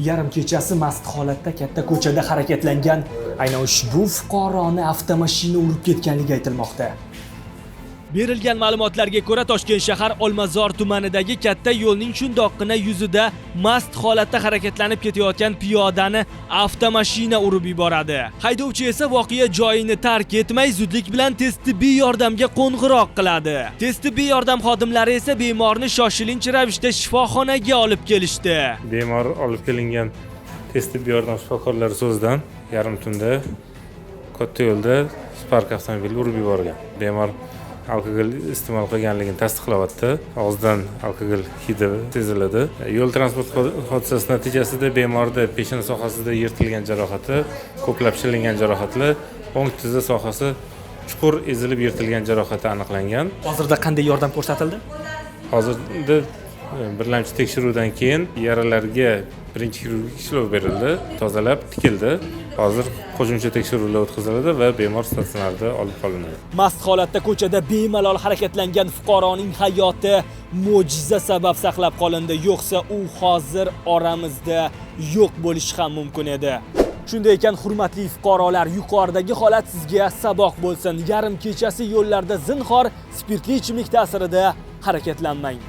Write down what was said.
Yarim kechasi mast holatda katta ko'chada harakatlangan aynan ushbu fuqaroni avtomashina urib ketganligi aytilmoqda. Berilgan ma'lumotlarga ko'ra, Toshkent shahar Olmazor tumanidagi katta yo'lning shundoqqina yuzida mast holatda harakatlanib ketayotgan piyodani avtomashina urib yuboradi. Haydovchi esa voqea joyini tark etmay, zudlik bilan tez tibbiy yordamga qo'ng'iroq qiladi. Tez tibbiy yordam xodimlari esa bemorni shoshilinch ravishda shifoxonaga olib kelishdi. Bemor olib kelingan tez tibbiy yordam shifokorlari so'zidan yarim tunda katta yo'lda Spark avtomobili urib yuborgan. Bemor alkogol iste'mol qilganligini tasdiqlayapti. Og'zidan alkogol hidi seziladi. Yo'l transport hodisasi natijasida bemorda peshona sohasida yirtilgan jarohati, ko'plab shilingan jarohatlar, o'ng tizza sohasi chuqur ezilib yirtilgan jarohati aniqlangan. Hozirda qanday yordam ko'rsatildi? Hozirda birlamchi tekshiruvdan keyin yaralarga birinchi xirurgik ishlov berildi, tozalab tikildi. Hozir qo'shimcha tekshiruvlar o'tkaziladi va bemor statsionarda olib qolinadi. Mast holatda ko'chada bemalol harakatlangan fuqaroning hayoti mo'jiza sabab saqlab qolindi, yo'qsa u hozir oramizda yo'q bo'lishi ham mumkin edi. Shunday ekan, hurmatli fuqarolar, yuqoridagi holat sizga saboq bo'lsin. Yarim kechasi yo'llarda zinhor spirtli ichimlik ta'sirida harakatlanmang.